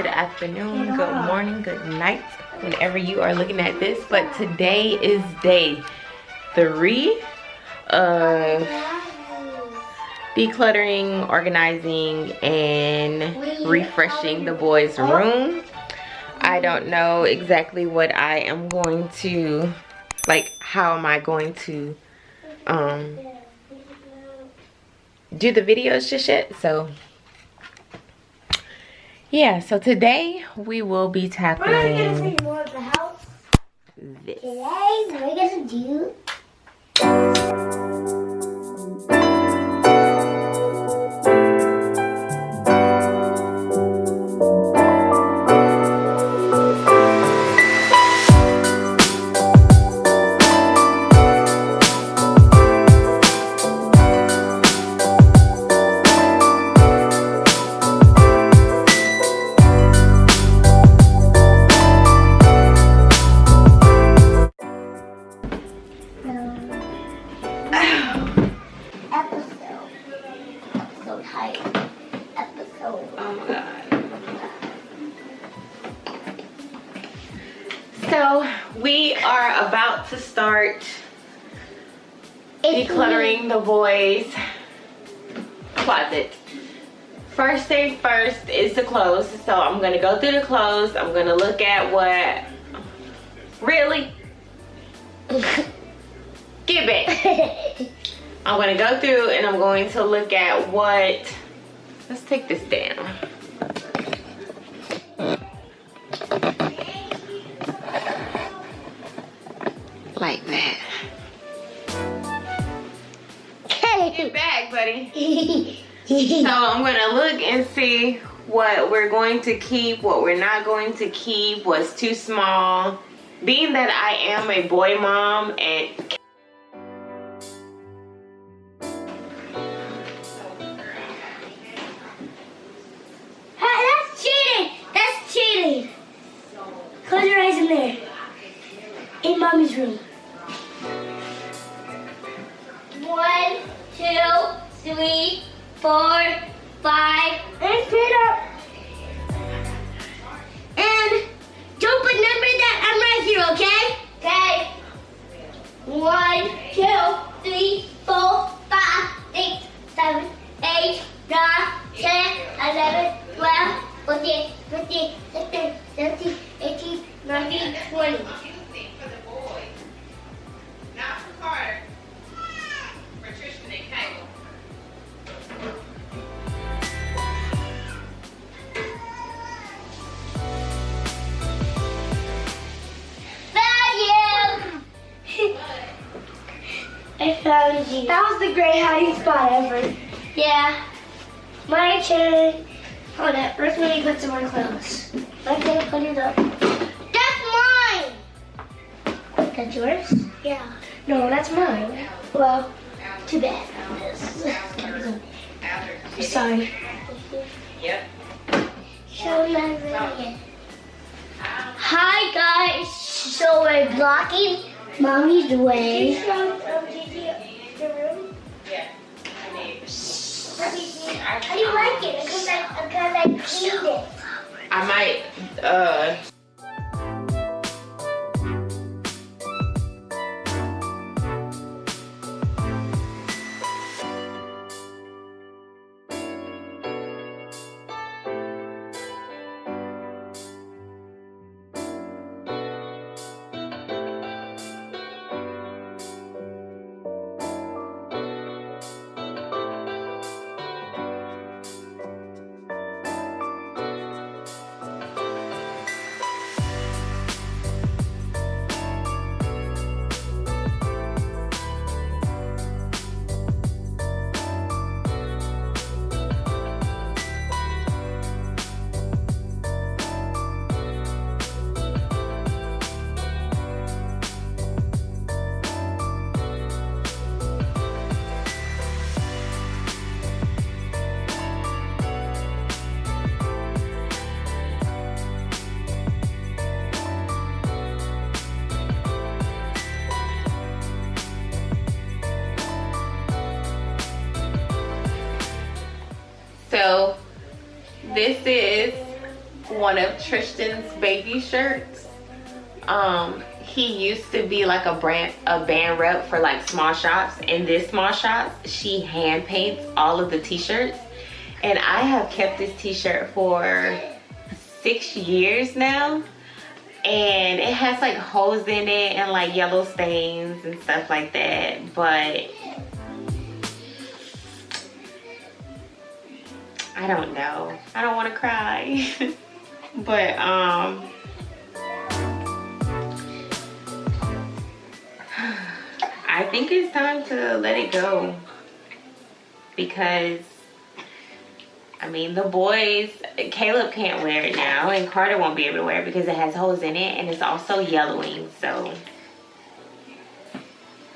afternoon, good morning, good night, whenever you are looking at this. But today is day 3 of decluttering, organizing, and refreshing the boys' room. I don't know exactly what I am going to, like, how am I going to do the videos just yet. So yeah, so today we will be tackling more of the house. This. Today we're gonna do So we are about to start decluttering the boys' closet. First thing first is the clothes. So I'm gonna go through the clothes. I'm gonna look at what, really? Get back. I'm gonna go through and I'm going to look at what, let's take this down. Like that. Get back, buddy. So I'm gonna look and see what we're going to keep, what we're not going to keep, what's too small. Being that I am a boy mom and that's cheating! That's cheating! Close your eyes in there. In mommy's room. 1, 2, 3, 4, 5. And straight up. And don't put number that I'm right here, okay? Okay. 1, 2, 3, 4, 5, 6, 7, 8, 9, 10, 11, 12, 14, 15, 16, 17, 18, 19, 20. for the boys, not for Carter, for Tristan and Kayla. I found you. That was the great hiding spot ever. Yeah. My turn. Hold on. First, let me put some more clothes. I'm gonna put it up. That's mine. That's yours? Yeah. No, that's mine. Well, too bad. I'm sorry. Yep. Show my video. Hi guys. So we're blocking Mommy's way. Did you show Gigi the room? Yeah. How do you like it? Because I cleaned it. I might, this is one of Tristan's baby shirts. He used to be like a band rep for like small shops. In this small shop, she hand paints all of the t-shirts. And I have kept this t-shirt for 6 years now. And it has like holes in it and like yellow stains and stuff like that. But I don't know. I don't want to cry. But I think it's time to let it go, because I mean, the boys, Caleb can't wear it now, and Carter won't be able to wear it because it has holes in it and it's also yellowing. So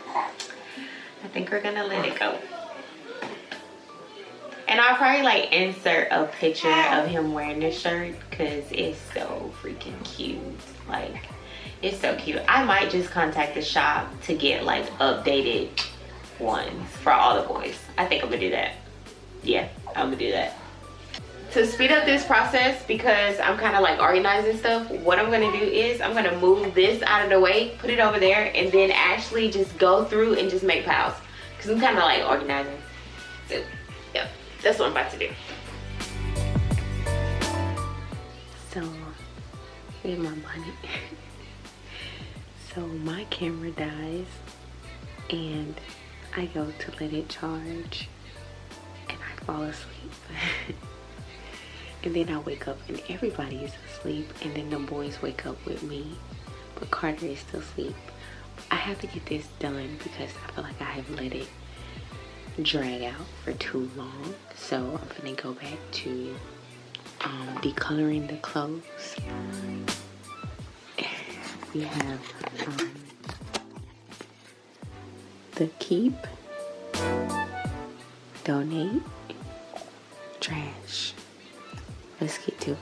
I think we're gonna let it go. And I'll probably like insert a picture of him wearing this shirt because it's so freaking cute. Like, it's so cute. I might just contact the shop to get like updated ones for all the boys. I think I'm gonna do that. Yeah, I'm gonna do that. To speed up this process, because I'm kind of like organizing stuff, what I'm gonna do is I'm gonna move this out of the way, put it over there, and then actually just go through and just make piles. Because I'm kind of like organizing. So, yeah, that's what I'm about to do. So, here's my bonnet. So my camera dies and I go to let it charge and I fall asleep. And then I wake up and everybody is asleep, and then the boys wake up with me, but Carter is still asleep. I have to get this done because I feel like I have let it drag out for too long. So I'm gonna go back to decoloring the clothes. We have the keep, donate, trash. Let's get to it.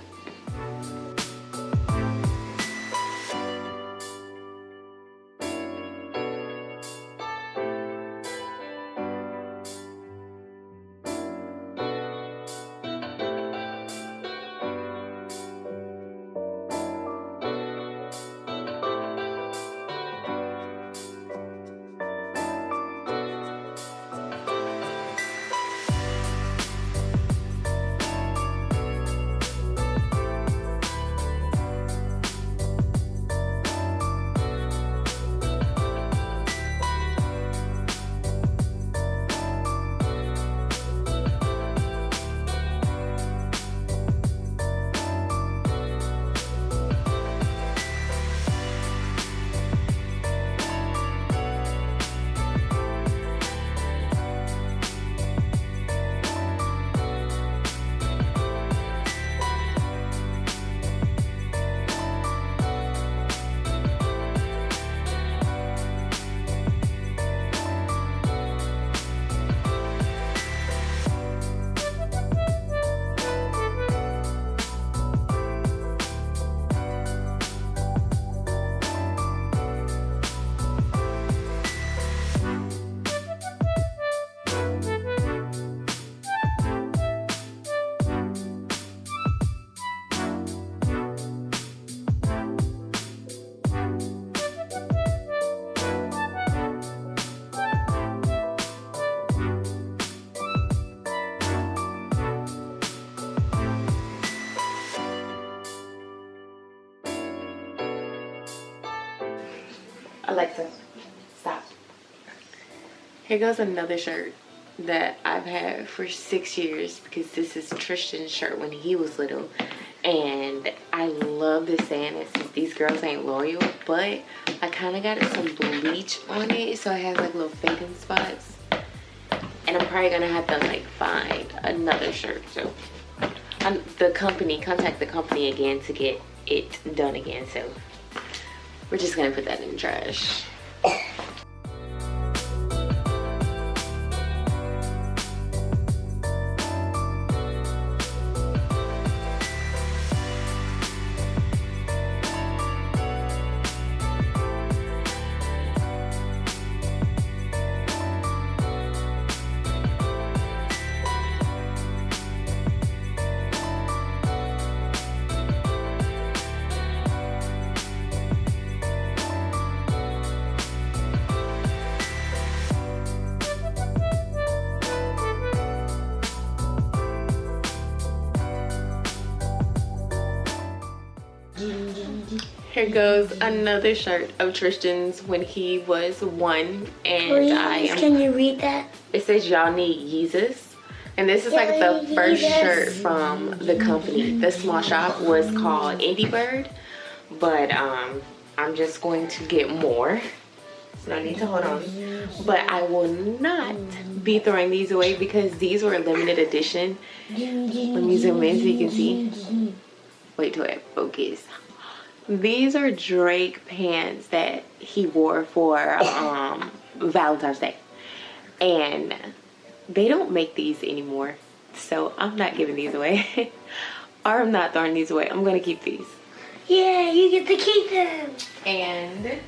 Alexa, stop. Here goes another shirt that I've had for 6 years, because this is Tristan's shirt when he was little. And I love this saying. It says, "These girls ain't loyal," but I kind of got some bleach on it, so it has like little fading spots. And I'm probably gonna have to like find another shirt. So contact the company again to get it done again. So we're just gonna put that in the trash. Here goes another shirt of Tristan's when he was 1, and Can you read that? It says y'all need Jesus, and this is like the first shirt from the company. The small shop was called Indie Bird, but I'm just going to get more. So I need to hold on, but I will not be throwing these away because these were limited edition. Let me zoom in so you can see. Wait till it focus. These are Drake pants that he wore for Valentine's Day, and they don't make these anymore, so I'm not giving these away. Or I'm not throwing these away. I'm gonna keep these. Yeah, you get to keep them. And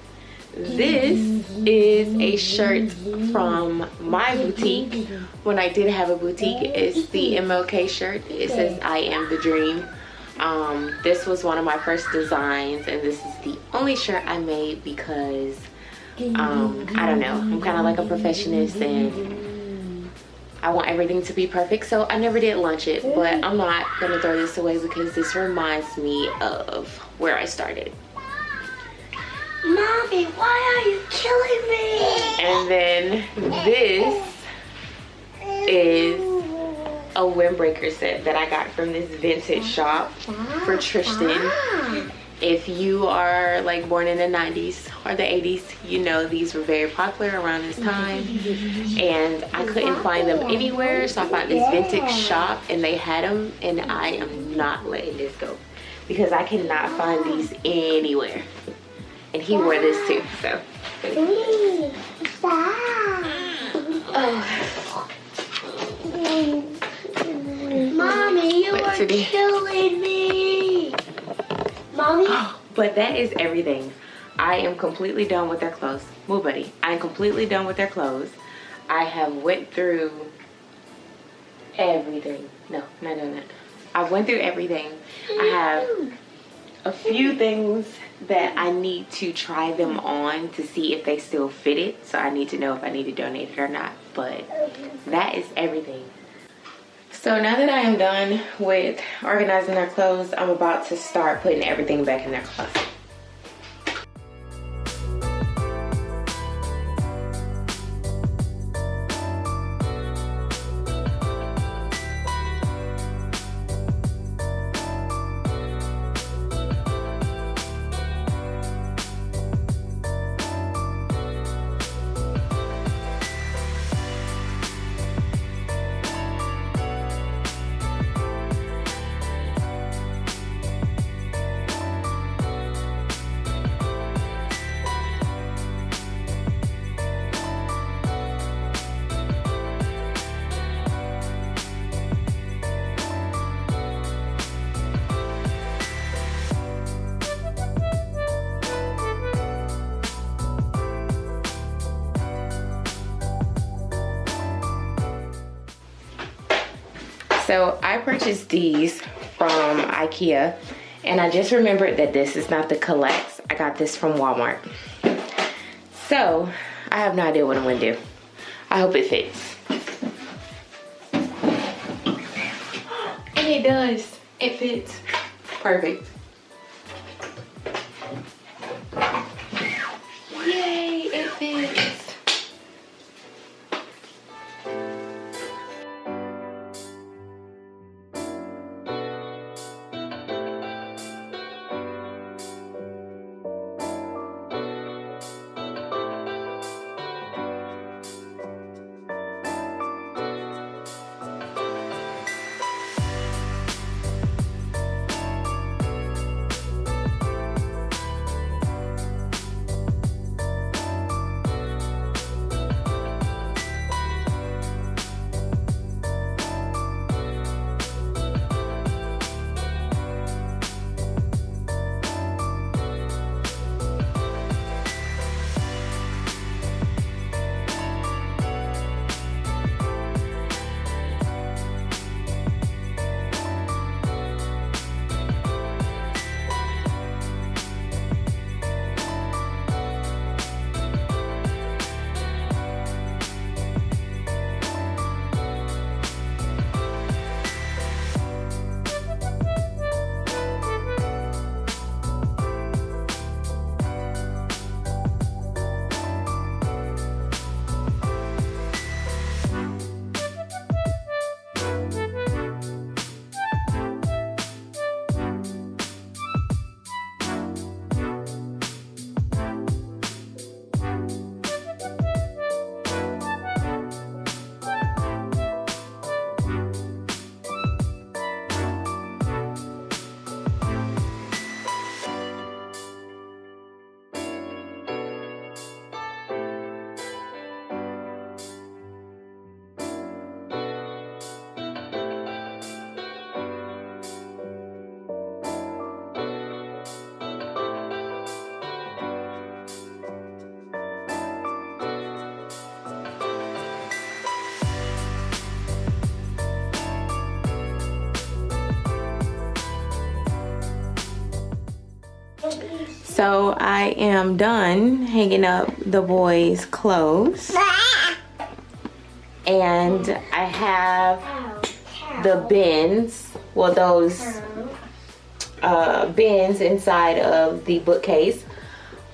this is a shirt from my boutique. When I did have a boutique, it's the MLK shirt. It says I am the dream. This was one of my first designs, and this is the only shirt I made because I don't know, I'm kind of like a perfectionist and I want everything to be perfect, so I never did launch it. But I'm not gonna throw this away because this reminds me of where I started. Mommy, why are you killing me? And then this is a windbreaker set that I got from this vintage shop for Tristan. If you are like born in the 90s or the 80s, you know these were very popular around this time, and I couldn't find them anywhere, so I found this vintage shop and they had them, and I am not letting this go because I cannot find these anywhere. And he wore this too, so. Mommy, you are killing me. Mommy? But that is everything. I am completely done with their clothes. Move, buddy. I am completely done with their clothes. I have went through everything. No, not doing that. I went through everything. I have a few things that I need to try them on to see if they still fit it. So I need to know if I need to donate it or not. But that is everything. So now that I am done with organizing their clothes, I'm about to start putting everything back in their closet. So I purchased these from IKEA, and I just remembered that this is not the collects. I got this from Walmart. So I have no idea what I'm gonna do. I hope it fits. And it does. It fits. Perfect. Yay, it fits. So I am done hanging up the boys' clothes. And I have the bins, well, those bins inside of the bookcase.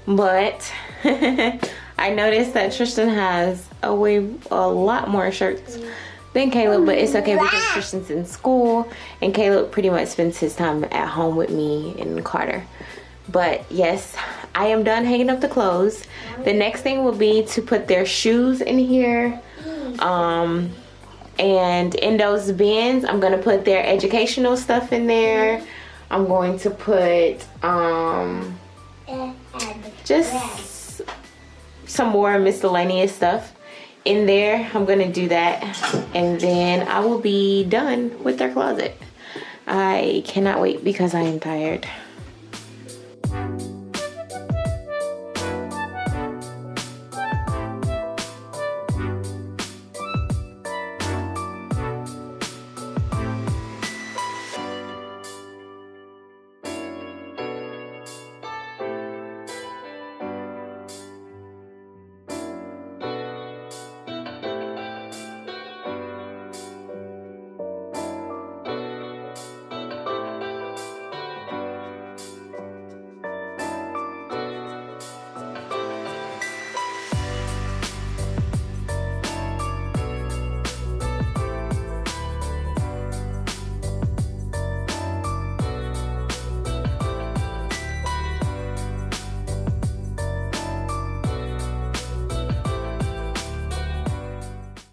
But I noticed that Tristan has a lot more shirts than Caleb, but it's okay because Tristan's in school and Caleb pretty much spends his time at home with me and Carter. But yes, I am done hanging up the clothes. The next thing will be to put their shoes in here. And in those bins, I'm gonna put their educational stuff in there. I'm going to put just some more miscellaneous stuff in there. I'm gonna do that, and then I will be done with their closet. I cannot wait because I am tired.